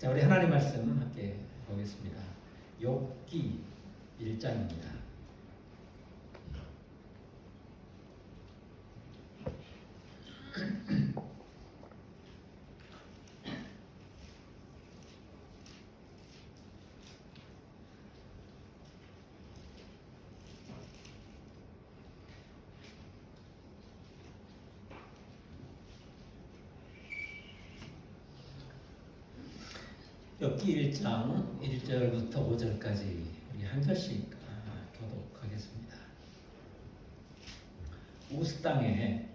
자, 우리 하나님 말씀 함께 보겠습니다. 욥기 1장입니다. 욥기 1장 1절부터 5절까지 우리 한 절씩 교독하겠습니다. 우스 땅에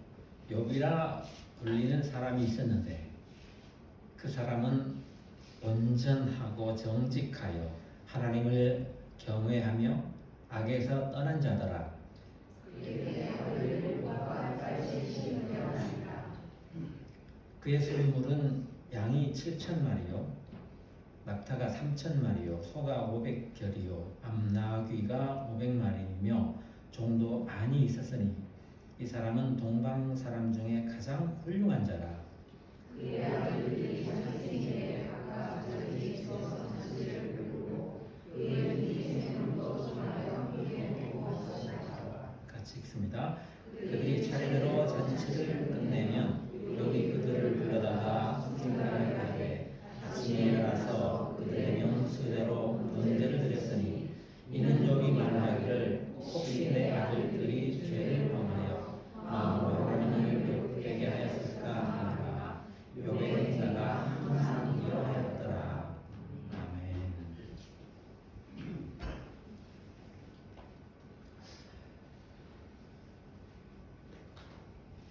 욥이라 불리는 사람이 있었는데 그 사람은 온전하고 정직하여 하나님을 경외하며 악에서 떠난 자더라. 그의 소유물은 양이 7,000마리요 낙타가 3,000마리요 소가 500결이요 암나귀가 500마리이며 종도 많이 있었으니 이 사람은 동방 사람 중에 가장 훌륭한 자라. 그의 아들들이 자기에게 각각 자기 집에서 자기를 부르고 그의 인생을 거듭하여 그에게 보았었다. 같이 읽습니다. 그들이 차례대로 잔치를 끝내면 여기 그들을 불러다가 승진하게 하되 아침에 일어나서 그들의 명수대로 문제를 드렸으니 이는 욥이 말하기를 혹시 내 아들들이 죄를 범하여 마음으로 하나님을 욕되게 하였을까 하노라. 욥의 행사가 항상 이러하였더라. 아멘.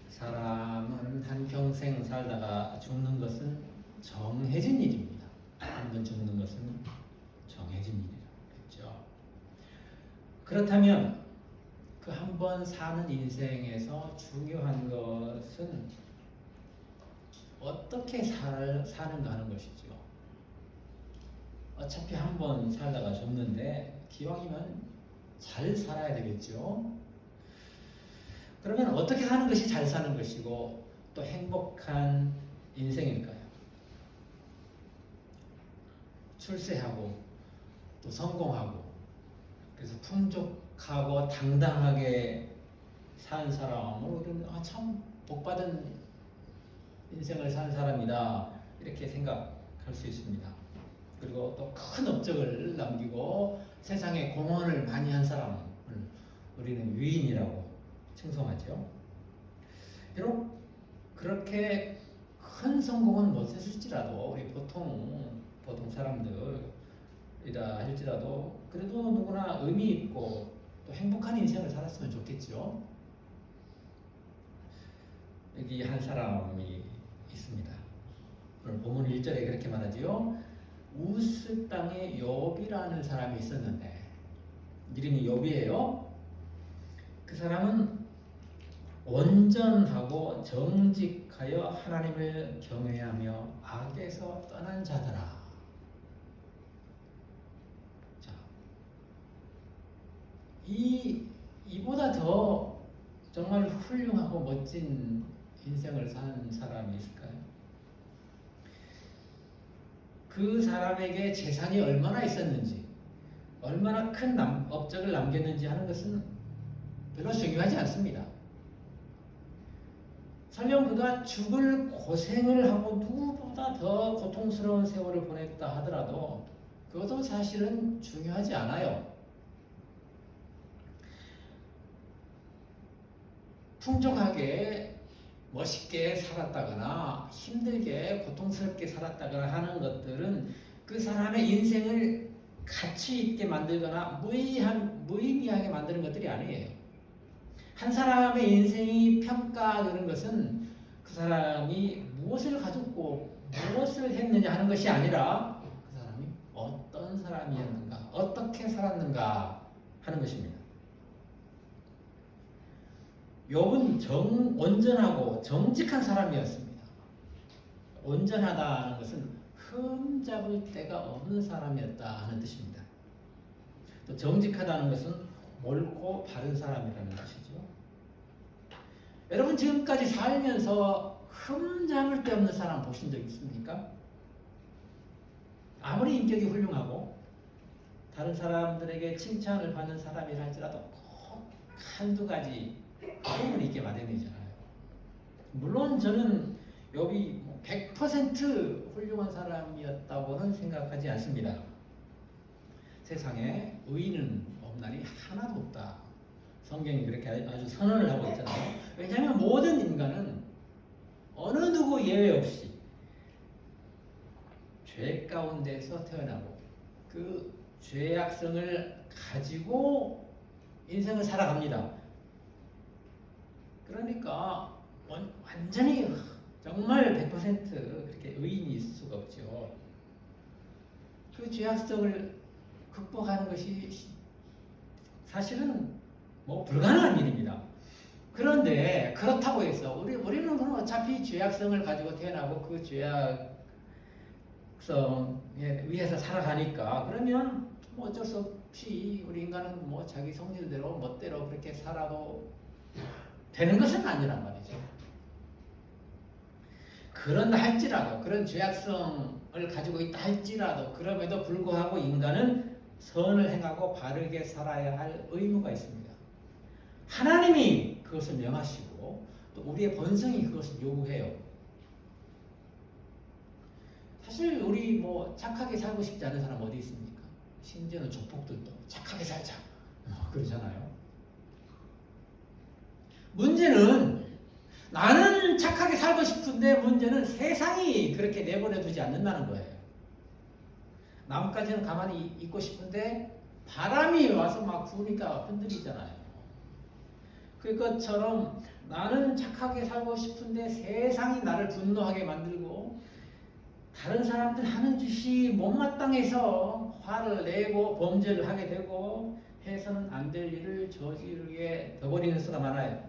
사람은 한평생 살다가 죽는 것은 정해진 일입니다. 한번 죽는 것은 정해진 일이라고 했죠. 그렇다면 그 한 번 사는 인생에서 중요한 것은 어떻게 사는가 하는 것이죠. 어차피 한 번 살다가 죽는데 기왕이면 잘 살아야 되겠죠. 그러면 어떻게 사는 것이 잘 사는 것이고 또 행복한 인생일까요? 출세하고 또 성공하고 그래서 풍족하고 당당하게 사는 사람은 참 복받은 인생을 사는 사람이다 이렇게 생각할 수 있습니다. 그리고 또 큰 업적을 남기고 세상에 공헌을 많이 한 사람을 우리는 위인이라고 칭송하죠. 비록 그렇게 큰 성공은 못했을지라도 우리 보통 사람들이라 할지라도 그래도 누구나 의미 있고 또 행복한 인생을 살았으면 좋겠죠. 여기 한 사람이 있습니다. 오늘 본문 1절에 그렇게 말하지요. 우스 땅에 욥이라는 사람이 있었는데 이름이 욥이에요. 그 사람은 온전하고 정직하여 하나님을 경외하며 악에서 떠난 자더라. 자, 이보다 더 정말 훌륭하고 멋진 인생을 사는 사람이 있을까요? 그 사람에게 재산이 얼마나 있었는지, 얼마나 큰 업적을 남겼는지 하는 것은 별로 중요하지 않습니다. 설령 그가 죽을 고생을 하고 누구보다 더 고통스러운 세월을 보냈다 하더라도 그것도 사실은 중요하지 않아요. 풍족하게 멋있게 살았다거나 힘들게 고통스럽게 살았다거나 하는 것들은 그 사람의 인생을 가치 있게 만들거나 무의미하게 만드는 것들이 아니에요. 한 사람의 인생이 평가되는 것은 그 사람이 무엇을 가졌고 무엇을 했느냐 하는 것이 아니라 그 사람이 어떤 사람이었는가, 어떻게 살았는가 하는 것입니다. 욥은 온전하고 정직한 사람이었습니다. 온전하다는 것은 흠잡을 데가 없는 사람이었다 하는 뜻입니다. 또 정직하다는 것은 옳고 바른 사람이라는 것이죠. 여러분 지금까지 살면서 흠잡을 데 없는 사람 보신 적 있습니까? 아무리 인격이 훌륭하고 다른 사람들에게 칭찬을 받는 사람이라 할지라도 꼭 한두 가지 소문이 있게 마련이잖아요. 물론 저는 욥이 100% 훌륭한 사람이었다고는 생각하지 않습니다. 세상에 의인은 없나니 하나도 없다. 성경이 그렇게 아주 선언을 하고 있잖아요. 왜냐하면 모든 인간은 어느 누구 예외 없이 죄 가운데서 태어나고 그 죄악성을 가지고 인생을 살아갑니다. 그러니까 완전히 정말 100% 그렇게 의인이 있을 수가 없죠. 그 죄악성을 극복하는 것이 사실은 뭐 불가능한 일입니다. 그런데 그렇다고 해서 우리는 그럼 어차피 죄악성을 가지고 태어나고 그 죄악성에 위해서 살아가니까 그러면 뭐 어쩔 수 없이 우리 인간은 뭐 자기 성질대로 멋대로 그렇게 살아도 되는 것은 아니란 말이죠. 그런다 할지라도 그런 죄악성을 가지고 있다 할지라도 그럼에도 불구하고 인간은 선을 행하고 바르게 살아야 할 의무가 있습니다. 하나님이 그것을 명하시고 또 우리의 본성이 그것을 요구해요. 사실 우리 뭐 착하게 살고 싶지 않은 사람 어디 있습니까? 심지어는 조폭들도 착하게 살자 그러잖아요. 문제는 나는 착하게 살고 싶은데 문제는 세상이 그렇게 내버려 두지 않는다는 거예요. 나뭇가지는 가만히 있고 싶은데 바람이 와서 막 부으니까 흔들리잖아요. 그것처럼 나는 착하게 살고 싶은데 세상이 나를 분노하게 만들고 다른 사람들 하는 짓이 못마땅해서 화를 내고 범죄를 하게 되고 해서는 안 될 일을 저지르게 되어버리는 수가 많아요.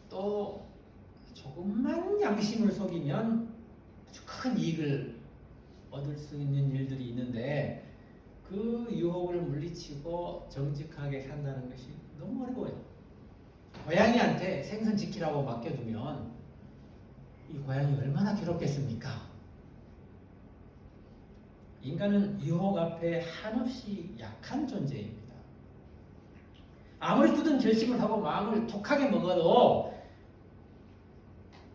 또 조금만 양심을 속이면 아주 큰 이익을 얻을 수 있는 일들이 있는데 그 유혹을 물리치고 정직하게 산다는 것이 너무 어려워요. 고양이한테 생선 지키라고 맡겨두면 이 고양이 얼마나 괴롭겠습니까? 인간은 유혹 앞에 한없이 약한 존재입니다. 아무리 굳은 결심을 하고 마음을 독하게 먹어도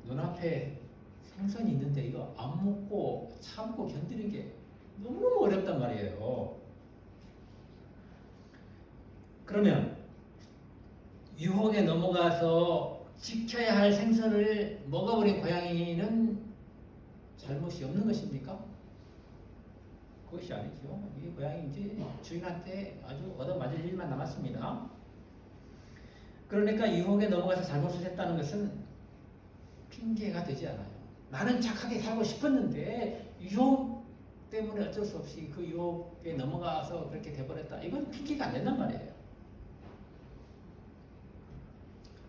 눈앞에 생선이 있는데 이거 안 먹고 참고 견디는 게 너무너무 어렵단 말이에요. 그러면 유혹에 넘어가서 지켜야 할 생선을 먹어버린 고양이는 잘못이 없는 것입니까? 그것이 아니죠. 이 고양이 이제 주인한테 아주 얻어맞을 일만 남았습니다. 그러니까 유혹에 넘어가서 잘못을 했다는 것은 핑계가 되지 않아요. 나는 착하게 살고 싶었는데 유혹 때문에 어쩔 수 없이 그 유혹에 넘어가서 그렇게 돼버렸다. 이건 핑계가 안 된단 말이에요.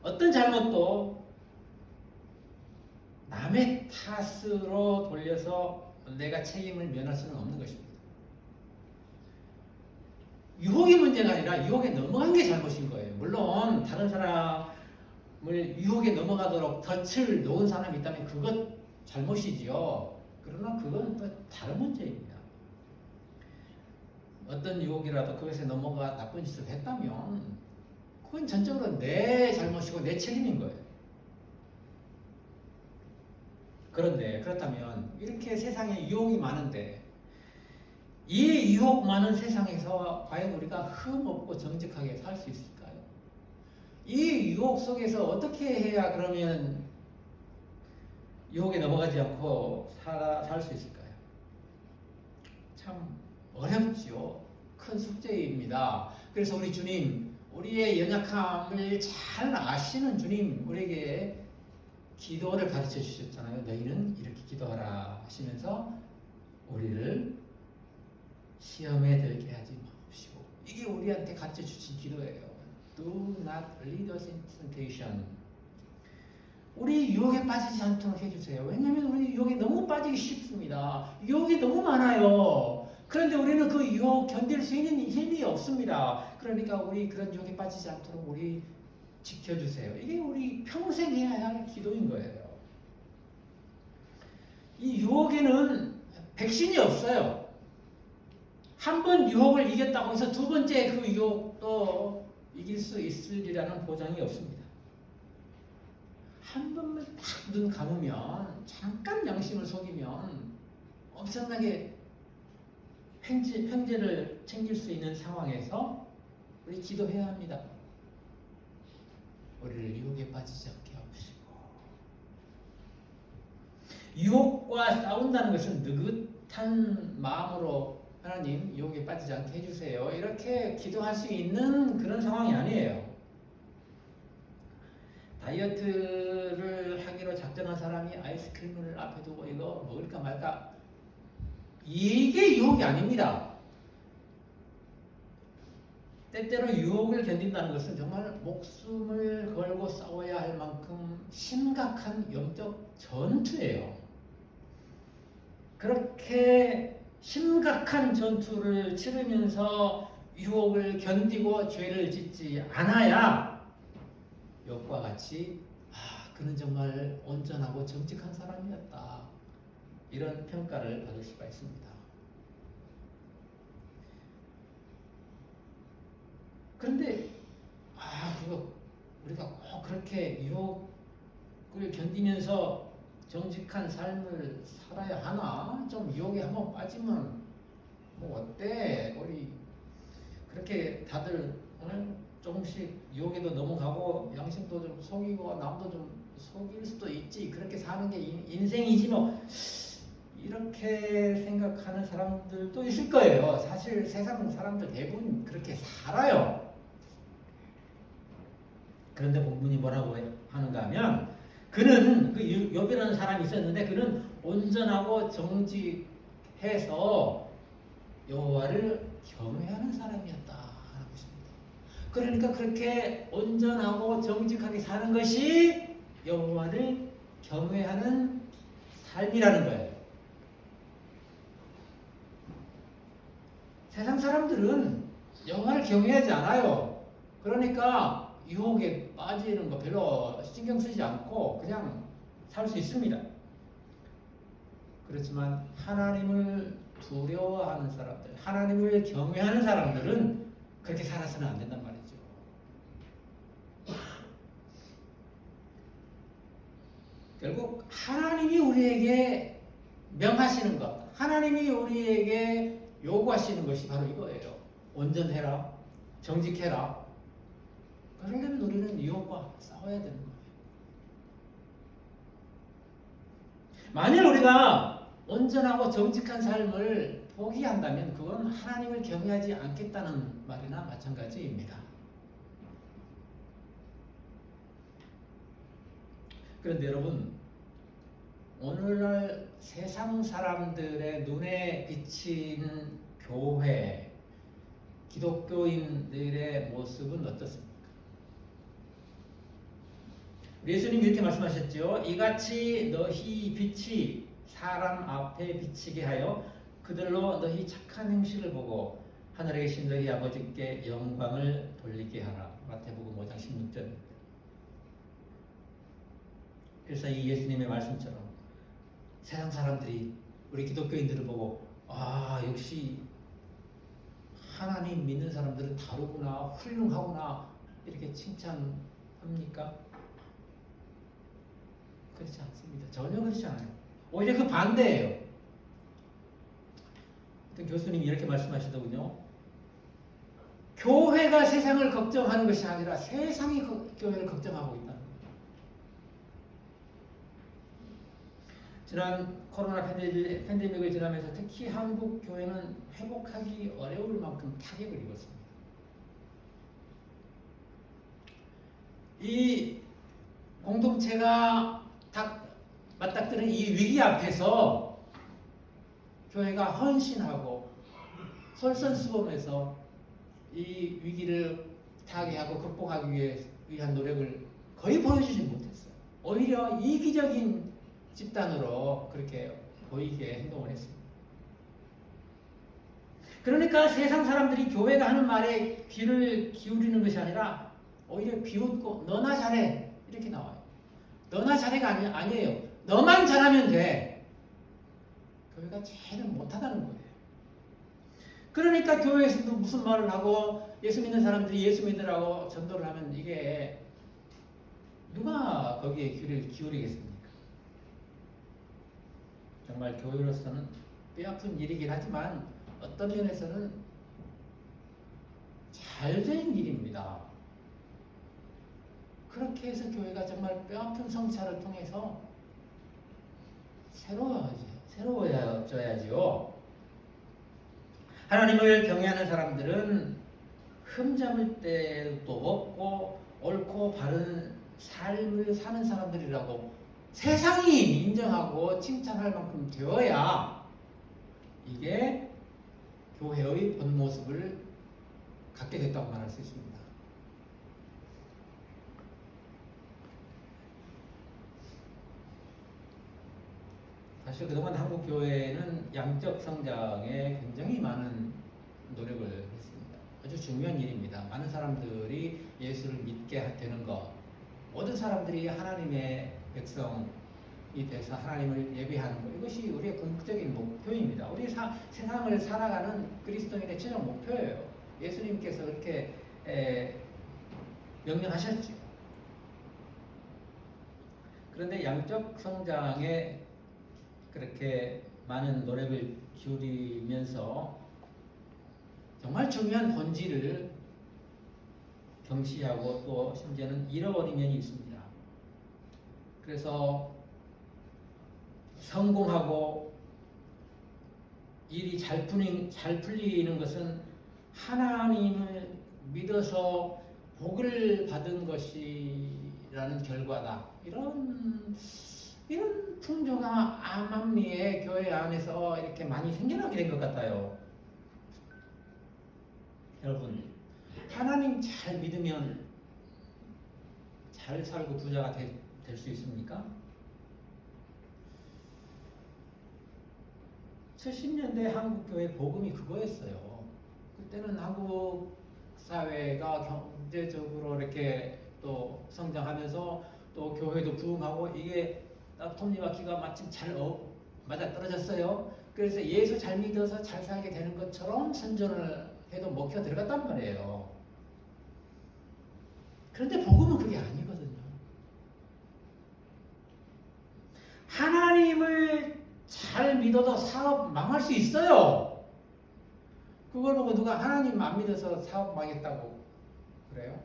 어떤 잘못도 남의 탓으로 돌려서 내가 책임을 면할 수는 없는 것입니다. 유혹이 문제가 아니라 유혹에 넘어간 게 잘못인 거예요. 물론 다른 사람을 유혹에 넘어가도록 덫을 놓은 사람이 있다면 그것 잘못이지요. 그러나 그건 또 다른 문제입니다. 어떤 유혹이라도 그것에 넘어가 나쁜 짓을 했다면 그건 전적으로 내 잘못이고 내 책임인 거예요. 그런데 그렇다면 이렇게 세상에 유혹이 많은데 이 유혹 많은 세상에서 과연 우리가 흠없고 정직하게 살 수 있을까요? 이 유혹 속에서 어떻게 해야 그러면 유혹에 넘어가지 않고 살 수 있을까요? 참 어렵죠. 큰 숙제입니다. 그래서 우리 주님, 우리의 연약함을 잘 아시는 주님, 우리에게 기도를 가르쳐 주셨잖아요. 너희는 이렇게 기도하라 하시면서 우리를 시험에 들게 하지 마옵시고, 이게 우리한테 가르쳐 주신 기도예요. Do not lead us into temptation. 우리 유혹에 빠지지 않도록 해주세요. 왜냐하면 우리 유혹에 너무 빠지기 쉽습니다. 유혹이 너무 많아요. 그런데 우리는 그 유혹 견딜 수 있는 힘이 없습니다. 그러니까 우리 그런 유혹에 빠지지 않도록 우리 지켜주세요. 이게 우리 평생 해야 할 기도인 거예요. 이 유혹에는 백신이 없어요. 한 번 유혹을 이겼다고 해서 두 번째 그 유혹도 이길 수 있으리라는 보장이 없습니다. 한 번만 딱 눈 감으면, 잠깐 양심을 속이면 엄청나게 횡재를 챙길 수 있는 상황에서 우리 기도해야 합니다. 우리를 유혹에 빠지지 않게 하시고, 유혹과 싸운다는 것은 느긋한 마음으로 하나님 유혹에 빠지지 않게 해주세요, 이렇게 기도할 수 있는 그런 상황이 아니에요. 다이어트를 하기로 작정한 사람이 아이스크림을 앞에 두고 이거 먹을까 말까, 이게 유혹이 아닙니다. 때때로 유혹을 견딘다는 것은 정말 목숨을 걸고 싸워야 할 만큼 심각한 영적 전투예요. 그렇게 심각한 전투를 치르면서 유혹을 견디고 죄를 짓지 않아야 욥과 같이 그는 정말 온전하고 정직한 사람이었다, 이런 평가를 받을 수가 있습니다. 그런데 그거 우리가 꼭 그렇게 유혹을 견디면서 정직한 삶을 살아야 하나? 좀 유혹에 한번 빠지면 뭐 어때? 우리 그렇게 다들 조금씩 유혹에도 넘어가고 양심도 좀 속이고 남도 좀 속일 수도 있지, 그렇게 사는 게 인생이지 뭐, 이렇게 생각하는 사람들도 있을 거예요. 사실 세상 사람들 대부분 그렇게 살아요. 그런데 본문이 뭐라고 하는가 하면, 그는, 그 욥이라는 사람이 있었는데 그는 온전하고 정직해서 여호와를 경외하는 사람이었다 하는 것입니다. 그러니까 그렇게 온전하고 정직하게 사는 것이 여호와를 경외하는 삶이라는 거예요. 세상 사람들은 여호와를 경외하지 않아요. 그러니까 유혹에 빠지는 거 별로 신경 쓰지 않고 그냥 살 수 있습니다. 그렇지만 하나님을 두려워하는 사람들, 하나님을 경외하는 사람들은 그렇게 살아서는 안 된단 말이죠. 결국 하나님이 우리에게 명하시는 것, 하나님이 우리에게 요구하시는 것이 바로 이거예요. 온전해라, 정직해라. 그러려면 우리는 유혹과 싸워야 되는 거예요. 만일 우리가 온전하고 정직한 삶을 포기한다면 그건 하나님을 경외하지 않겠다는 말이나 마찬가지입니다. 그런데 여러분, 오늘날 세상 사람들의 눈에 비친 교회, 기독교인들의 모습은 어떻습니까? 예수님이 이렇게 말씀하셨죠. 이같이 너희 빛이 사람 앞에 비치게 하여 그들로 너희 착한 행실을 보고 하늘에 계신 너희 아버지께 영광을 돌리게 하라. 마태복음 5장 16절. 그래서 이 예수님의 말씀처럼 세상 사람들이 우리 기독교인들을 보고 역시 하나님 믿는 사람들은 다르구나, 훌륭하구나, 이렇게 칭찬합니까? 그렇지 않습니다. 전혀 그렇지 않아요. 오히려 그 반대예요. 교수님이 이렇게 말씀하시더군요. 교회가 세상을 걱정하는 것이 아니라 세상이 교회를 걱정하고 있다. 지난 코로나 팬데믹을 지나면서 특히 한국 교회는 회복하기 어려울 만큼 타격을 입었습니다. 이 공동체가 맞닥뜨린 이 위기 앞에서 교회가 헌신하고 솔선수범해서 이 위기를 타개하고 극복하기 위한 노력을 거의 보여주지 못했어요. 오히려 이기적인 집단으로 그렇게 보이게 행동을 했습니다. 그러니까 세상 사람들이 교회가 하는 말에 귀를 기울이는 것이 아니라 오히려 비웃고 너나 잘해 이렇게 나와요. 너나 잘해가 아니에요. 너만 잘하면 돼. 교회가 교회가 제일 못하다는 거예요. 그러니까 교회에서도 무슨 말을 하고 예수 믿는 사람들이 예수 믿으라고 전도를 하면 이게 누가 거기에 귀를 기울이겠습니까? 정말 교회로서는 뼈아픈 일이긴 하지만 어떤 면에서는 잘된 일입니다. 그렇게 해서 교회가 정말 뼈아픈 성찰을 통해서 새로워져야지요. 하나님을 경외하는 사람들은 흠잡을 때도 없고 옳고 바른 삶을 사는 사람들이라고 세상이 인정하고 칭찬할 만큼 되어야 이게 교회의 본 모습을 갖게 됐다고 말할 수 있습니다. 사실 그동안 한국 교회는 양적 성장에 굉장히 많은 노력을 했습니다. 아주 중요한 일입니다. 많은 사람들이 예수를 믿게 되는 것, 모든 사람들이 하나님의 백성이 돼서 하나님을 예배하는 것, 이것이 우리의 궁극적인 목표입니다. 우리 세상을 살아가는 그리스도인의 최종 목표예요. 예수님께서 그렇게 명령하셨죠. 그런데 양적 성장에 그렇게 많은 노력을 기울이면서 정말 중요한 본질을 경시하고 또 심지어는 잃어버린 면이 있습니다. 그래서 성공하고 일이 잘 풀리는 것은 하나님을 믿어서 복을 받은 것이라는 결과다. 이런 풍조가 암암리에 교회 안에서 이렇게 많이 생겨나게 된 것 같아요. 여러분, 하나님 잘 믿으면 잘 살고 부자가 될 수 있습니까? 70년대 한국교회 복음이 그거였어요. 그때는 한국 사회가 경제적으로 이렇게 또 성장하면서 또 교회도 부흥하고 이게 톱니바퀴가 마침 잘 맞아떨어졌어요. 그래서 예수 잘 믿어서 잘 살게 되는 것처럼 선전을 해도 먹혀 들어갔단 말이에요. 그런데 복음은 그게 아니거든요. 하나님을 잘 믿어도 사업 망할 수 있어요. 그걸 보고 누가 하나님 안 믿어서 사업 망했다고 그래요?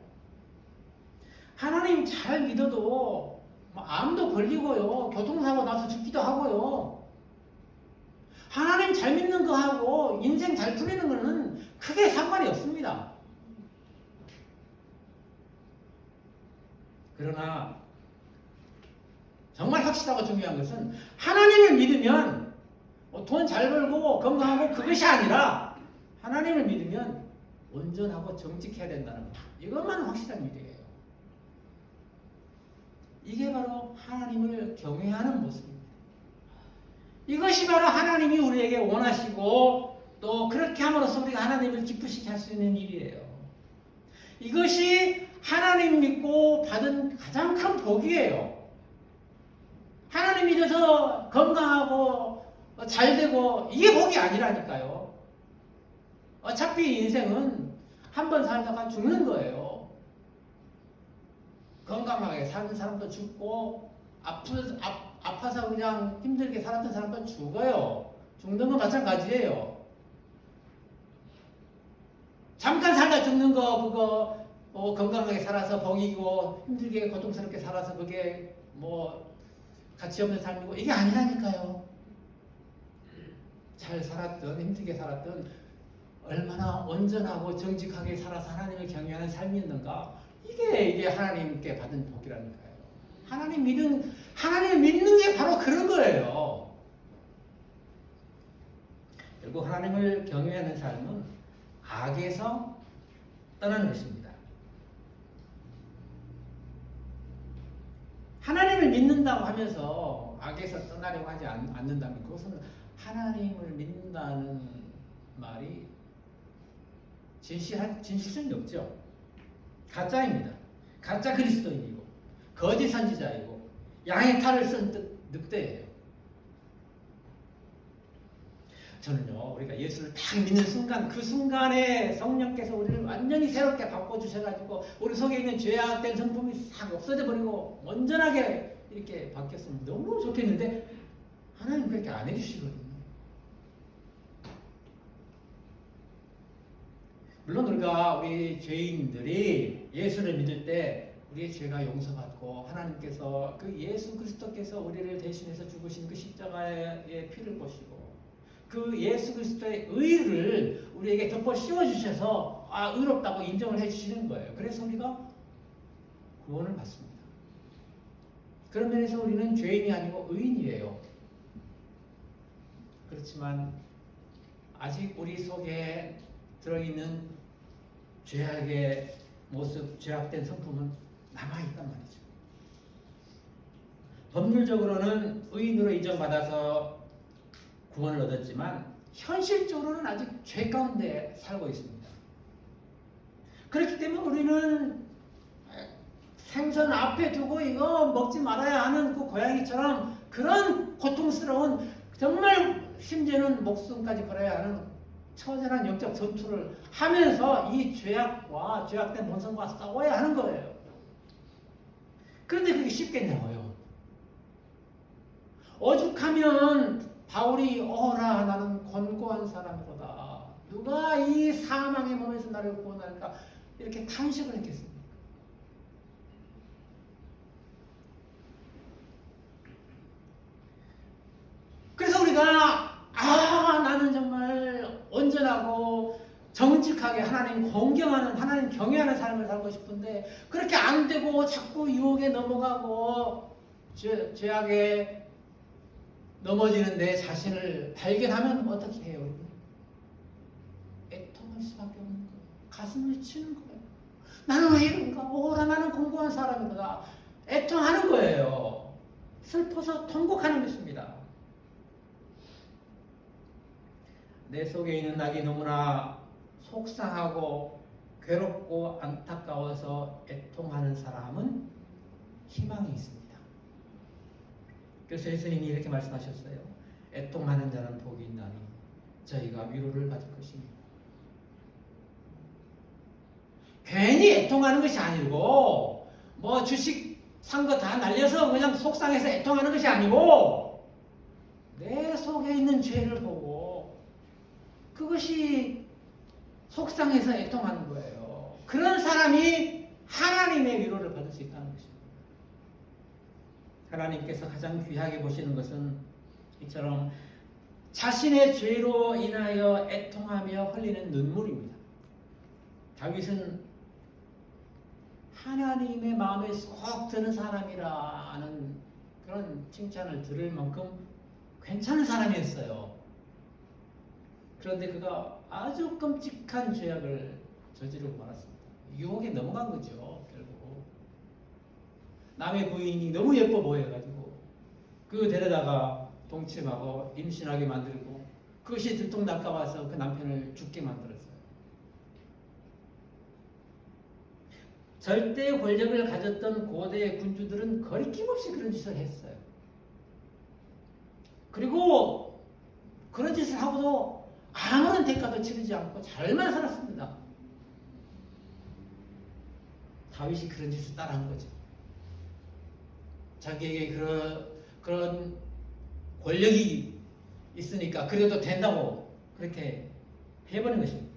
하나님 잘 믿어도 암도 걸리고요. 교통사고 나서 죽기도 하고요. 하나님 잘 믿는 거하고 인생 잘 풀리는 거는 크게 상관이 없습니다. 그러나 정말 확실하고 중요한 것은 하나님을 믿으면 돈 잘 벌고 건강하고 그것이 아니라 하나님을 믿으면 온전하고 정직해야 된다는 것. 이것만 확실한 일이에요. 이게 바로 하나님을 경외하는 모습입니다. 이것이 바로 하나님이 우리에게 원하시고 또 그렇게 함으로써 우리가 하나님을 기쁘시게 할 수 있는 일이에요. 이것이 하나님 믿고 받은 가장 큰 복이에요. 하나님 믿어서 건강하고 잘되고 이게 복이 아니라니까요. 어차피 인생은 한 번 살다가 죽는 거예요. 건강하게 사는 사람도 죽고 아파서 그냥 힘들게 살았던 사람도 죽어요. 죽는 건 마찬가지예요. 잠깐 살다 죽는 거 그거 건강하게 살아서 복이고 힘들게 고통스럽게 살아서 그게 가치 없는 삶이고 이게 아니라니까요. 잘 살았든 힘들게 살았든 얼마나 온전하고 정직하게 살아서 하나님을 경외하는 삶이었는가, 이게 하나님께 받은 복이라니까요. 하나님을 믿는 게 바로 그런 거예요. 결국 하나님을 경외하는 삶은 악에서 떠나는 것입니다. 하나님을 믿는다고 하면서 악에서 떠나려고 하지 않는다면 그것은 하나님을 믿는다는 말이 진실성이 없죠. 가짜입니다. 가짜 그리스도인이고 거짓 선지자이고 양의 탈을 쓴 늑대예요. 저는요, 우리가 예수를 딱 믿는 순간, 그 순간에 성령께서 우리를 완전히 새롭게 바꿔주셔가지고 우리 속에 있는 죄악된 성품이 싹 없어져 버리고 온전하게 이렇게 바뀌었으면 너무 좋겠는데 하나님 그렇게 안 해주시거든요. 물론 우리 죄인들이 예수를 믿을 때 우리의 죄가 용서받고 하나님께서 그 예수 그리스도께서 우리를 대신해서 죽으신 그 십자가의 피를 보시고 그 예수 그리스도의 의를 우리에게 덮어 씌워주셔서 의롭다고 인정을 해주시는 거예요. 그래서 우리가 구원을 받습니다. 그런 면에서 우리는 죄인이 아니고 의인이에요. 그렇지만 아직 우리 속에 들어있는 죄악의 모습, 죄악된 성품은 남아있단 말이죠. 법률적으로는 의인으로 인정받아서 구원을 얻었지만 현실적으로는 아직 죄 가운데 살고 있습니다. 그렇기 때문에 우리는 생선 앞에 두고 이거 먹지 말아야 하는 그 고양이처럼 그런 고통스러운 정말 심지어는 목숨까지 걸어야 하는 처절한 영적 전투를 하면서 이 죄악과 죄악된 본성과 싸워야 하는 거예요. 그런데 그게 쉽겠냐고요. 오죽하면 바울이 어라 나는 권고한 사람이로다. 누가 이 사망의 몸에서 나를 구원할까 이렇게 탄식을 했겠습니까? 그래서 우리가 나는 정말 온전하고 정직하게 하나님 공경하는 하나님 경외하는 삶을 살고 싶은데 그렇게 안 되고 자꾸 유혹에 넘어가고 죄악에 넘어지는 내 자신을 발견하면 어떻게 해요? 애통할 수밖에 없는 거예요. 가슴을 치는 거예요. 나는 왜 이런가? 오라 나는 공고한 사람이다. 애통하는 거예요. 슬퍼서 통곡하는 것입니다. 내 속에 있는 낙이 너무나 속상하고 괴롭고 안타까워서 애통하는 사람은 희망이 있습니다. 그래서 예수님이 이렇게 말씀하셨어요. 애통하는 자는 복이 있나니 저희가 위로를 받을 것입니다. 괜히 애통하는 것이 아니고 뭐 주식 산 거 다 날려서 그냥 속상해서 애통하는 것이 아니고 내 속에 있는 죄를 보고 그것이 속상해서 애통하는 거예요. 그런 사람이 하나님의 위로를 받을 수 있다는 것입니다. 하나님께서 가장 귀하게 보시는 것은 이처럼 자신의 죄로 인하여 애통하며 흘리는 눈물입니다. 다윗은 하나님의 마음에 쏙 드는 사람이라는 그런 칭찬을 들을 만큼 괜찮은 사람이었어요. 그런데 그가 아주 끔찍한 죄악을 저지르고 말았습니다. 유혹에 넘어간 거죠. 결국 남의 부인이 너무 예뻐 보여가지고 그 데려다가 동침하고 임신하게 만들고 그것이 들통날까봐서 그 남편을 죽게 만들었어요. 절대 권력을 가졌던 고대 군주들은 거리낌없이 그런 짓을 했어요. 그리고 그런 짓을 하고도 아무런 대가도 치르지 않고 잘만 살았습니다. 다윗이 그런 짓을 따라한 거죠. 자기에게 그런 권력이 있으니까 그래도 된다고 그렇게 해버린 것입니다.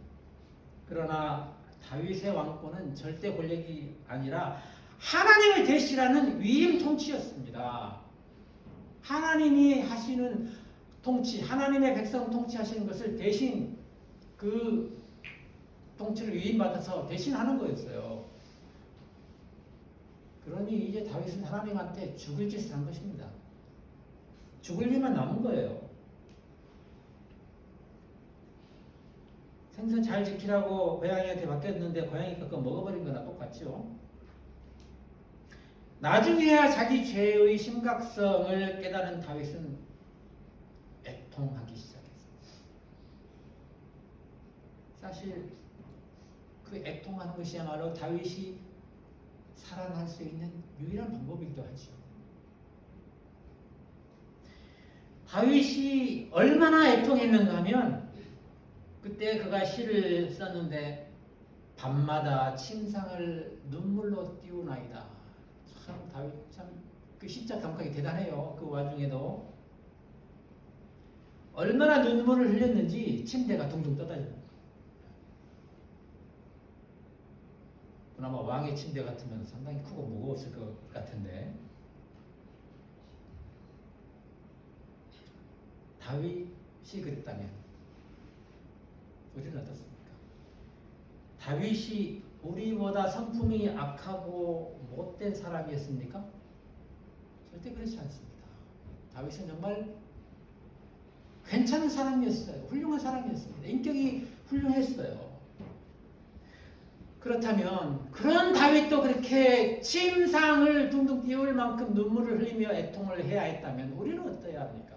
그러나 다윗의 왕권은 절대 권력이 아니라 하나님을 대신하는 위임 통치였습니다. 하나님이 하시는 통치, 하나님의 백성 통치하시는 것을 대신 그 통치를 위임받아서 대신하는 거였어요. 그러니 이제 다윗은 하나님한테 죽을 짓을 한 것입니다. 죽을 일만 남은 거예요. 생선 잘 지키라고 고양이한테 맡겼는데 고양이가 그거 먹어버린 거나 똑같죠. 나중에야 자기 죄의 심각성을 깨달은 다윗은 애통하기 시작했습니다. 사실 그 애통하는 것이야말로 다윗이 살아날 수 있는 유일한 방법이기도 하죠. 다윗이 얼마나 애통했는가 하면 그때 그가 시를 썼는데 밤마다 침상을 눈물로 띄우나이다. 참 다윗 참 그 시자 감각이 대단해요. 그 와중에도 얼마나 눈물을 흘렸는지 침대가 둥둥 떠다니다. 그나마 왕의 침대 같으면 상당히 크고 무거웠을 것 같은데 다윗이 그랬다면 우리는 어떻습니까? 다윗이 우리보다 성품이 악하고 못된 사람이었습니까? 절대 그렇지 않습니다. 다윗은 정말 괜찮은 사람이었어요. 훌륭한 사람이었습니다. 인격이 훌륭했어요. 그렇다면 그런 다윗도 그렇게 침상을 둥둥 띄울 만큼 눈물을 흘리며 애통을 해야 했다면 우리는 어떠해야 합니까?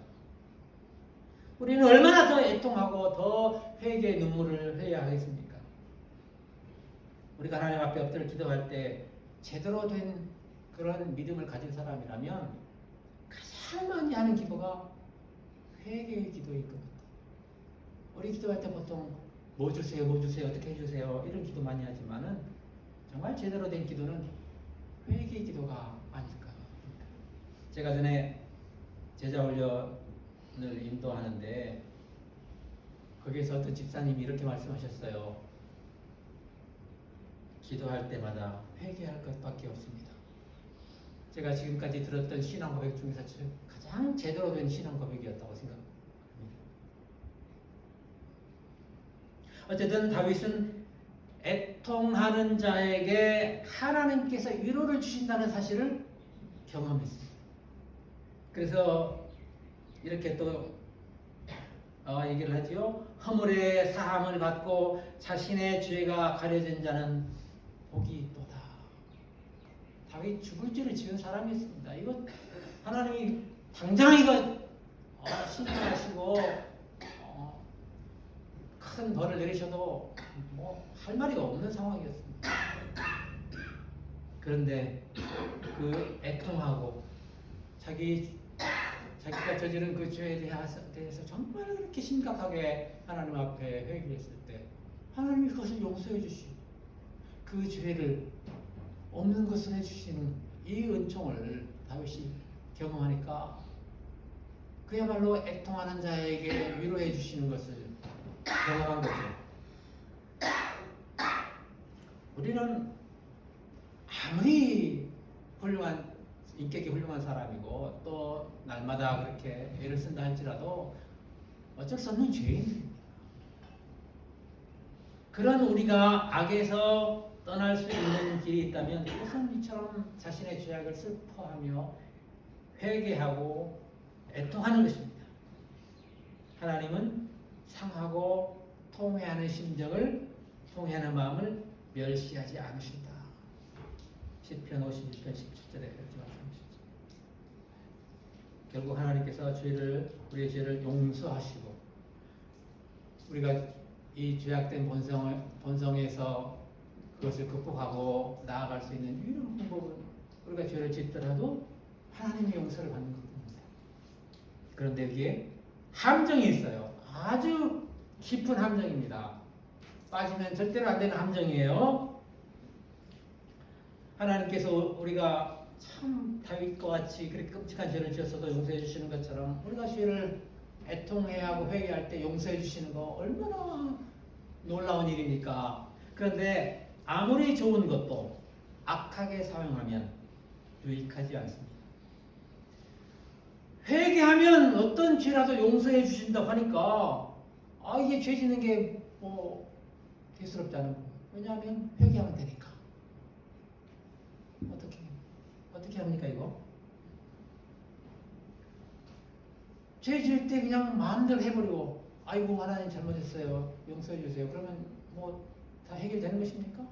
우리는 얼마나 더 애통하고 더 회개의 눈물을 흘려야 하겠습니까? 우리가 하나님 앞에 엎드려 기도할 때 제대로 된 그런 믿음을 가진 사람이라면 가장 많이 하는 기도가 회개의 기도일 것 같아요. 우리 기도할 때 보통 뭐 주세요, 뭐 주세요, 어떻게 해주세요 이런 기도 많이 하지만은 정말 제대로 된 기도는 회개의 기도가 아닐까. 제가 전에 제자 훈련을 인도하는데 거기에서 어떤 집사님이 이렇게 말씀하셨어요. 기도할 때마다 회개할 것밖에 없습니다. 제가 지금까지 들었던 신앙 고백 중에서 가장 제대로 된 신앙 고백이었다고 생각합니다. 어쨌든 다윗은 애통하는 자에게 하나님께서 위로를 주신다는 사실을 경험했습니다. 그래서 이렇게 또 얘기를 하지요. 허물의 사함을 받고 자신의 죄가 가려진 자는 복이 있도다. 다윗 죽을 죄를 지은 사람이었습니다. 이거 하나님이 당장 이거 신뢰하시고 큰 벌을 내리셔도 뭐 할 말이 없는 상황이었습니다. 그런데 그 애통하고 자기가 저지른 그 죄에 대해서 정말 그렇게 심각하게 하나님 앞에 회개했을 때 하나님이 그것을 용서해 주시고 그 죄를 없는 것을 해주시는 이 은총을 다윗이 경험하니까 그야말로 애통하는 자에게 위로해 주시는 것을 경험한 거죠. 우리는 아무리 훌륭한 인격이 훌륭한 사람이고 또 날마다 그렇게 애를 쓴다 할지라도 어쩔 수 없는 죄인입니다. 그런 우리가 악에서 떠날 수 있는 길이 있다면 이것은 이처럼 자신의 죄악을 슬퍼하며 회개하고 애통하는 것입니다. 하나님은 상하고 통회하는 심정을, 통회하는 마음을 멸시하지 않으신다. 시편 51편 17절에 이렇게 말씀하시죠. 결국 하나님께서 우리의 죄를 용서하시고 우리가 이 죄악된 본성에서 그것을 극복하고 나아갈 수 있는 유일한 방법은 우리가 죄를 짓더라도 하나님의 용서를 받는 것입니다. 그런데 여기에 함정이 있어요. 아주 깊은 함정입니다. 빠지면 절대로 안 되는 함정이에요. 하나님께서 우리가 참 다윗과 같이 그렇게 끔찍한 죄를 지었어도 용서해 주시는 것처럼 우리가 죄를 애통해야 하고 회개할 때 용서해 주시는 거 얼마나 놀라운 일입니까? 그런데 아무리 좋은 것도 악하게 사용하면 유익하지 않습니다. 회개하면 어떤 죄라도 용서해 주신다고 하니까 이게 죄 짓는 게 뭐 대수롭지 않은 거예요. 왜냐하면 회개하면 되니까. 어떻게 합니까 이거? 죄 지을 때 그냥 마음대로 해버리고 아이고 하나님 잘못했어요. 용서해 주세요. 그러면 뭐 다 해결되는 것입니까?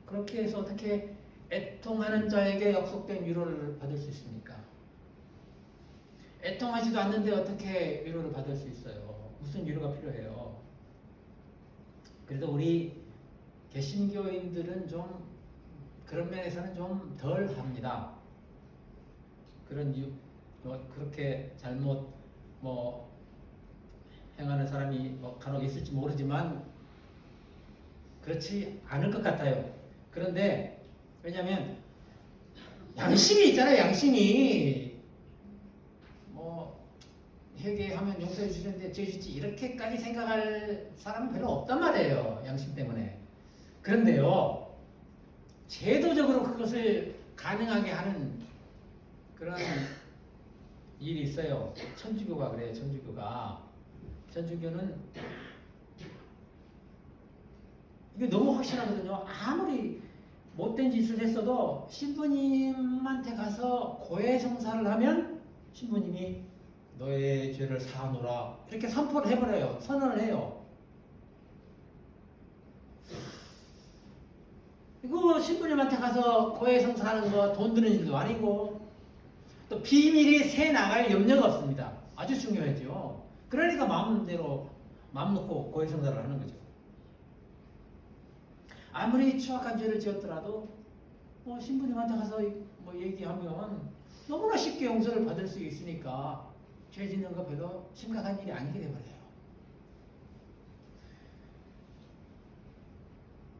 그렇게 해서 어떻게 애통하는 자에게 약속된 위로를 받을 수 있습니까? 애통하지도 않는데 어떻게 위로를 받을 수 있어요? 무슨 위로가 필요해요? 그래도 우리 개신교인들은 좀 그런 면에서는 좀 덜 합니다. 그런 이유, 그렇게 잘못 뭐 행하는 사람이 뭐 간혹 있을지 모르지만 그렇지 않을 것 같아요. 그런데 왜냐하면 양심이 있잖아요. 양심이 뭐 회개하면 용서해 주시는데 죄짓지 이렇게까지 생각할 사람은 별로 없단 말이에요. 양심 때문에. 그런데요, 제도적으로 그것을 가능하게 하는 그런 일이 있어요. 천주교가 그래요. 천주교는 이게 너무 확실하거든요. 아무리 못된 짓을 했어도 신부님한테 가서 고해성사를 하면 신부님이 너의 죄를 사하노라 이렇게 선포를 해버려요. 선언을 해요. 이거 신부님한테 가서 고해성사하는 거 돈 드는 일도 아니고 또 비밀이 새 나갈 염려가 없습니다. 아주 중요하죠. 그러니까 마음대로 마음 놓고 고해성사를 하는 거죠. 아무리 추악한 죄를 지었더라도 신부님한테 가서 뭐 얘기하면 너무나 쉽게 용서를 받을 수 있으니까 죄 짓는 거 별로 심각한 일이 아니게 돼버려요.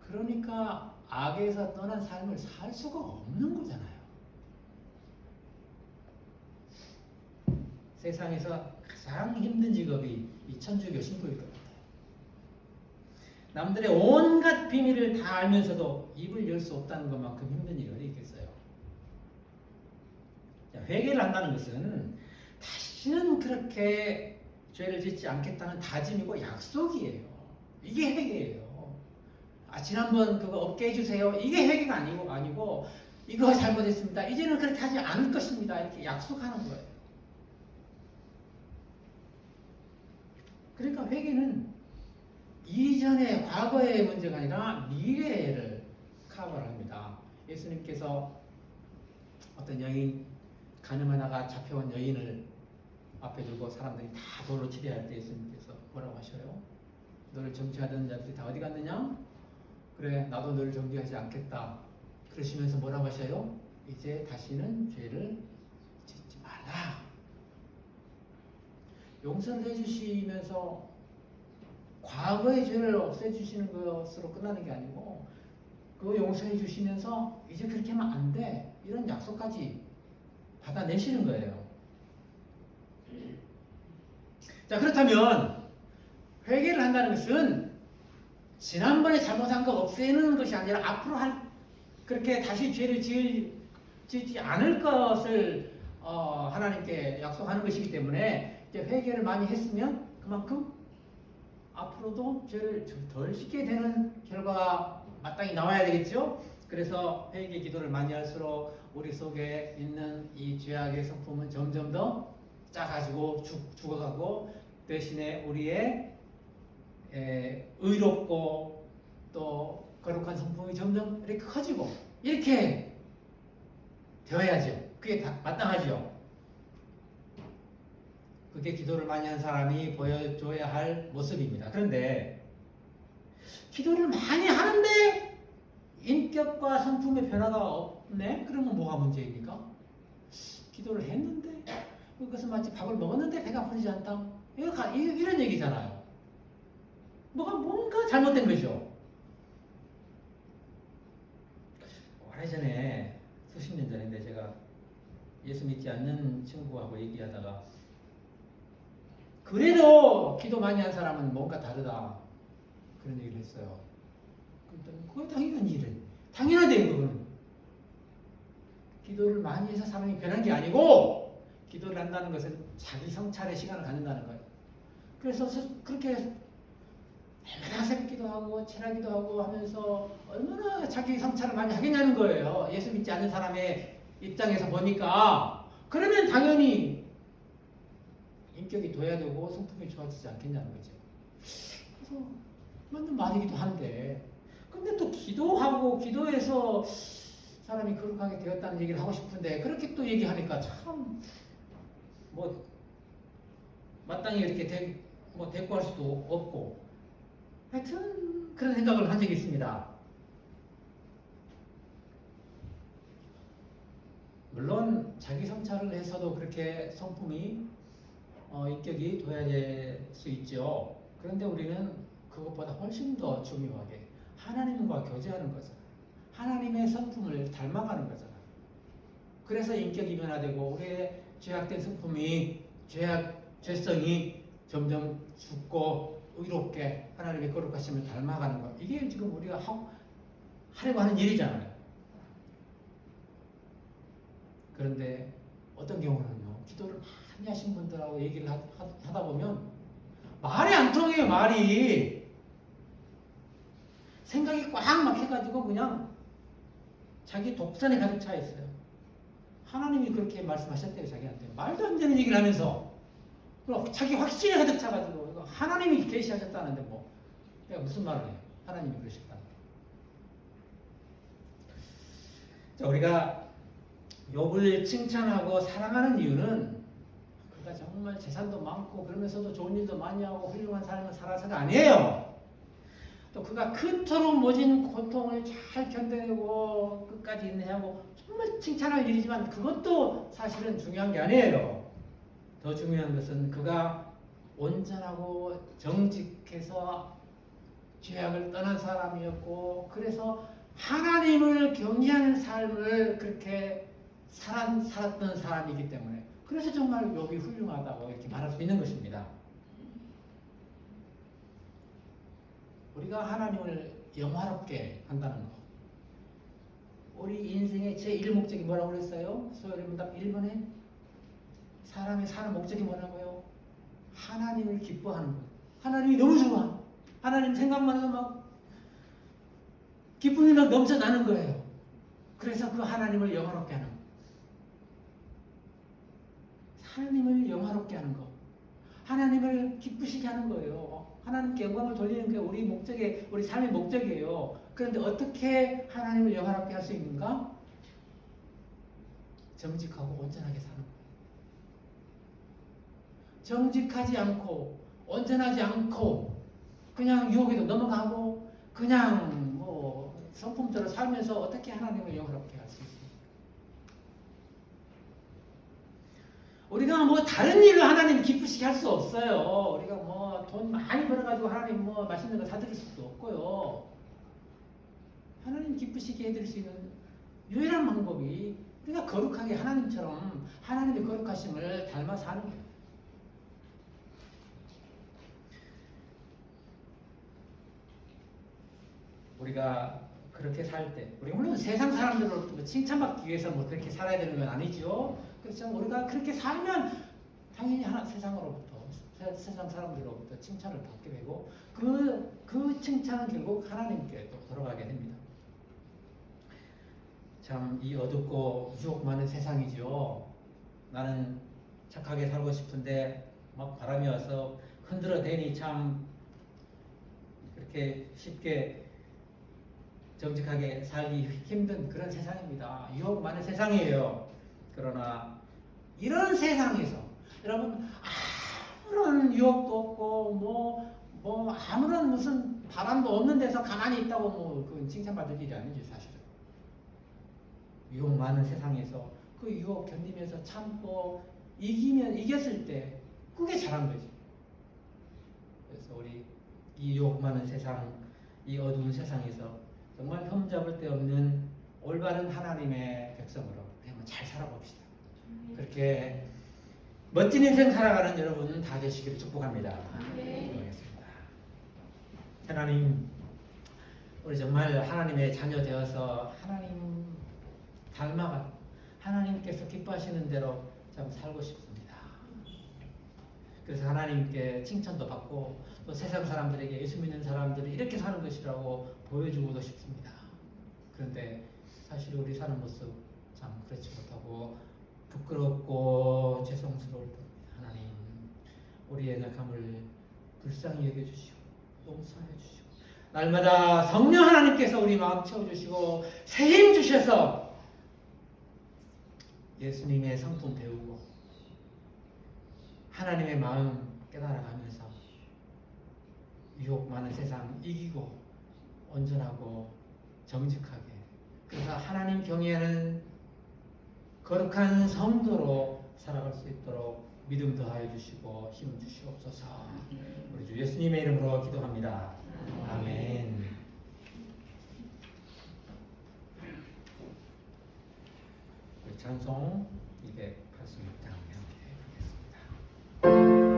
그러니까 악에서 떠난 삶을 살 수가 없는 거잖아요. 세상에서 가장 힘든 직업이 이 천주교 신부일 겁니다. 남들의 온갖 비밀을 다 알면서도 입을 열 수 없다는 것만큼 힘든 일이 어디 있겠어요. 회개를 한다는 것은 다시는 그렇게 죄를 짓지 않겠다는 다짐이고 약속이에요. 이게 회개예요. 지난번 그거 없게 해주세요. 이게 회개가 아니고 이거 잘못했습니다. 이제는 그렇게 하지 않을 것입니다. 이렇게 약속하는 거예요. 그러니까 회개는 이전의 과거의 문제가 아니라 미래를 커버를 합니다. 예수님께서 어떤 여인, 가늠하다가 잡혀온 여인을 앞에 두고 사람들이 다 돌로 치려할 때 예수님께서 뭐라고 하셔요? 너를 정죄하던 자들이 다 어디 갔느냐? 그래, 나도 너를 정죄하지 않겠다. 그러시면서 뭐라고 하셔요? 이제 다시는 죄를 짓지 말라. 용서를 해주시면서 과거의 죄를 없애주시는 것으로 끝나는 게 아니고 그거 용서해 주시면서 이제 그렇게 하면 안 돼. 이런 약속까지 받아내시는 거예요. 자, 그렇다면 회개를 한다는 것은 지난번에 잘못한 거 없애는 것이 아니라 앞으로 그렇게 다시 죄를 짓지 않을 것을 하나님께 약속하는 것이기 때문에 이제 회개를 많이 했으면 그만큼 앞으로도 죄를 덜 짓게 되는 결과가 마땅히 나와야 되겠죠. 그래서 회개 기도를 많이 할수록 우리 속에 있는 이 죄악의 성품은 점점 더 작아지고 죽어가고 대신에 우리의 의롭고 또 거룩한 성품이 점점 이렇게 커지고 이렇게 되어야죠. 그게 마땅하죠. 그게 기도를 많이 한 사람이 보여줘야 할 모습입니다. 그런데 기도를 많이 하는데 인격과 성품의 변화가 없네? 그러면 뭐가 문제입니까? 기도를 했는데 그것은 마치 밥을 먹었는데 배가 부르지 않다? 이런 얘기잖아요. 뭔가 잘못된 거죠. 오래전에 수십 년 전인데 제가 예수 믿지 않는 친구하고 얘기하다가 그래도 기도 많이 한 사람은 뭔가 다르다 그런 얘기를 했어요. 그건 당연한 일은 당연하대요. 그거는 기도를 많이 해서 사람이 변한 게 아니고 기도를 한다는 것은 자기 성찰의 시간을 갖는다는 거예요. 그래서 그렇게 얼마나 새벽기도 하고 철학기도 하고 하면서 얼마나 자기 성찰을 많이 하겠냐는 거예요. 예수 믿지 않는 사람의 입장에서 보니까. 그러면 당연히 인격이 둬야 되고 성품이 좋아지지 않겠냐는 거죠. 그래서 맞는 말이기도 한데 근데 또 기도하고 기도해서 사람이 거룩하게 되었다는 얘기를 하고 싶은데 그렇게 또 얘기하니까 참 마땅히 이렇게 대꾸할 수도 없고 하여튼 그런 생각을 한 적이 있습니다. 물론 자기 성찰을 해서도 그렇게 성품이 인격이 둬야 수 있죠. 그런데 우리는 그것보다 훨씬 더 중요하게 하나님과 교제하는 거잖아요. 하나님의 성품을 닮아가는 거잖아요. 그래서 인격이 변화되고 우리의 죄악된 성품이 죄성이 점점 죽고 의롭게 하나님의 거룩하심을 닮아가는 것. 이게 지금 우리가 하려고 하는 일이잖아요. 그런데 어떤 경우는요, 기도를 많이 하신 분들하고 얘기를 하다 보면 말이 안 통해요. 말이 생각이 꽉 막혀가지고 그냥 자기 독선에 가득 차 있어요. 하나님이 그렇게 말씀하셨대요. 자기한테 말도 안 되는 얘기를 하면서 자기 확신에 가득 차가지고 하나님이 계시하셨다는데 뭐 내가 무슨 말을 해요. 하나님이 그러셨다는 자, 우리가 욥을 칭찬하고 사랑하는 이유는 그가 정말 재산도 많고 그러면서도 좋은 일도 많이 하고 훌륭한 삶을 살아서가 아니에요. 또 그가 그토록 모진 고통을 잘 견뎌내고 끝까지 인내하고 정말 칭찬할 일이지만 그것도 사실은 중요한 게 아니에요. 더 중요한 것은 그가 온전하고 정직해서 죄악을 떠난 사람이었고 그래서 하나님을 경외하는 삶을 그렇게 살았던 사람이기 때문에 그래서 정말 욥이 훌륭하다고 이렇게 말할 수 있는 것입니다. 우리가 하나님을 영화롭게 한다는 것. 우리 인생의 제1목적이 뭐라고 그랬어요? 소요리문답 1번에 사람이 사는 목적이 뭐라고요? 하나님을 기뻐하는 것. 하나님이 너무 좋아. 하나님 생각만 해도 막 기쁨이 막 넘쳐나는 거예요. 그래서 그 하나님을 영화롭게 하는 것. 하나님을 영화롭게 하는 것. 하나님을 기쁘시게 하는 거예요. 하나님께 영광을 돌리는 게 우리 삶의 목적이에요. 그런데 어떻게 하나님을 영화롭게 할 수 있는가? 정직하고 온전하게 사는 거예요. 정직하지 않고 온전하지 않고 그냥 유혹에도 넘어가고 그냥 뭐 성품대로 살면서 어떻게 하나님을 영화롭게 할 수 있습니까? 우리가 뭐 다른 일로 하나님 기쁘시게 할 수 없어요. 우리가 뭐 돈 많이 벌어가지고 하나님 뭐 맛있는 거 사드릴 수도 없고요. 하나님 기쁘시게 해드릴 수 있는 유일한 방법이 우리가 거룩하게 하나님처럼 하나님의 거룩하심을 닮아 사는 거예요. 우리가 그렇게 살 때, 우리 물론 세상 사람들로부터 칭찬받기 위해서 뭐 그렇게 살아야 되는 건 아니죠. 그렇지만 우리가 그렇게 살면 당연히 세상 사람들로부터 칭찬을 받게 되고 그 칭찬은 결국 하나님께 또 돌아가게 됩니다. 참 이 어둡고 유혹 많은 세상이죠. 나는 착하게 살고 싶은데 막 바람이 와서 흔들어대니 참 그렇게 쉽게 정직하게 살기 힘든 그런 세상입니다. 유혹 많은 세상이에요. 그러나 이런 세상에서 여러분 아무런 유혹도 없고 뭐 아무런 무슨 바람도 없는 데서 가만히 있다고 뭐 그건 칭찬받을 일이 아니지 사실은. 유혹 많은 세상에서 그 유혹 견디면서 참고 이겼을 때 그게 잘한 거지. 그래서 우리 이 유혹 많은 세상, 이 어두운 세상에서 정말 흠잡을 데 없는 올바른 하나님의 백성으로 한번 잘 살아봅시다. 그렇게 멋진 인생 살아가는 여러분 다 되시기를 축복합니다. 기도하겠습니다. 하나님, 우리 정말 하나님의 자녀 되어서 하나님 닮아가 하나님께서 기뻐하시는 대로 참 살고 싶습니다. 그래서 하나님께 칭찬도 받고 또 세상 사람들에게 예수 믿는 사람들이 이렇게 사는 것이라고 보여주고도 싶습니다. 그런데 사실 우리 사는 모습 참 그렇지 못하고 부끄럽고 죄송스러울 때입니다. 하나님, 우리의 약함을 불쌍히 여겨주시고 용서해 주시고 날마다 성령 하나님께서 우리 마음 채워주시고 새 힘 주셔서 예수님의 성품 배우고 하나님의 마음 깨달아가면서 유혹 많은 세상 이기고 온전하고 정직하게 그래서 하나님 경외하는 거룩한 성도로 살아갈 수 있도록 믿음 더하여 주시고 힘 주시옵소서. 우리 주 예수님의 이름으로 기도합니다. 아멘. 우리 찬송 286장 함께 하겠습니다.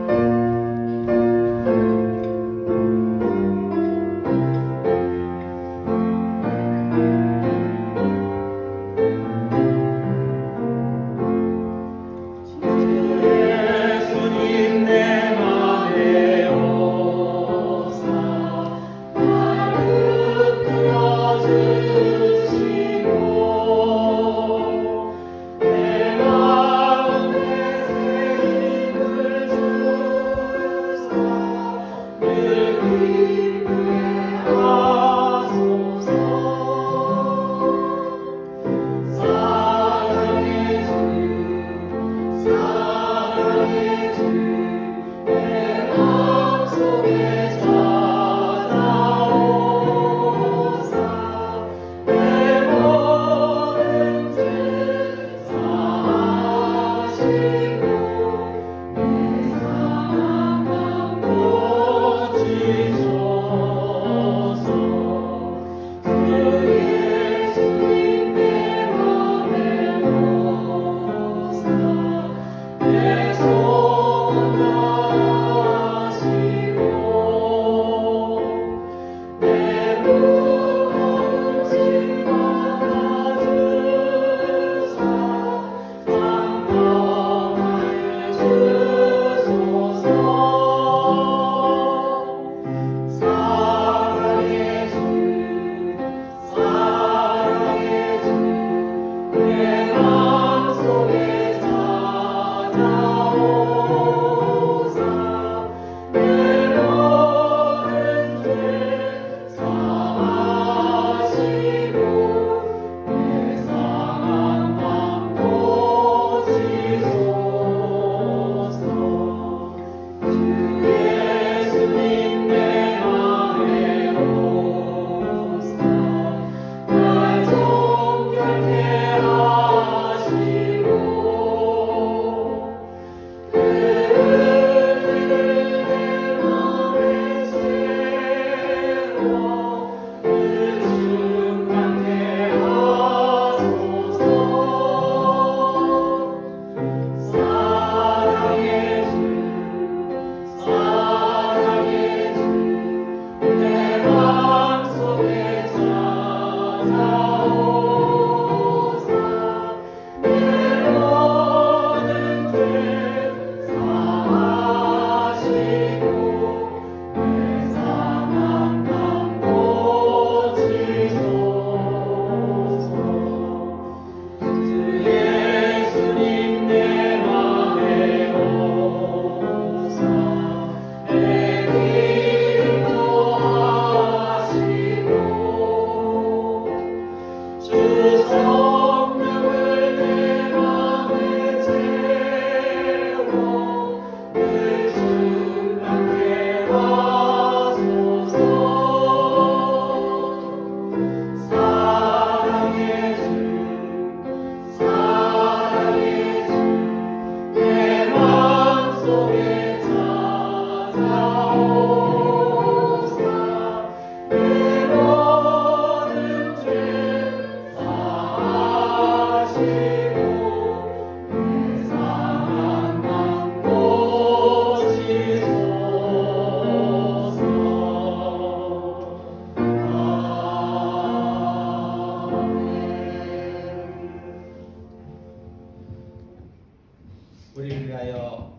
우리를 위하여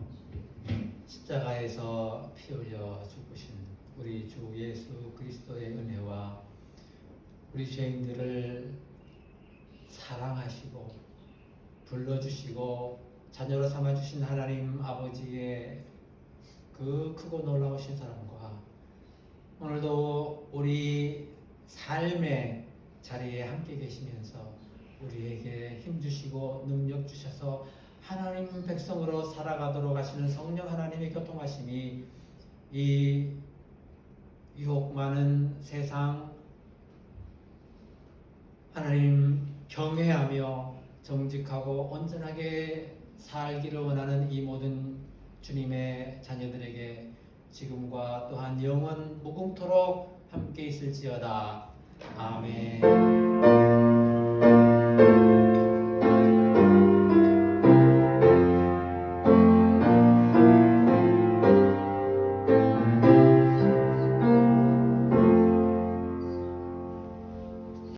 십자가에서 피 흘려 죽으신 우리 주 예수 그리스도의 은혜와 우리 죄인들을 사랑하시고 불러주시고 자녀로 삼아주신 하나님 아버지의 그 크고 놀라우신 사랑과 오늘도 우리 삶의 자리에 함께 계시면서 우리에게 힘주시고 능력 주셔서 하나님 백성으로 살아가도록 하시는 성령 하나님의 교통하심이 이 유혹 많은 세상 하나님 경외하며 정직하고 온전하게 살기를 원하는 이 모든 주님의 자녀들에게 지금과 또한 영원 무궁토록 함께 있을지어다. 아멘.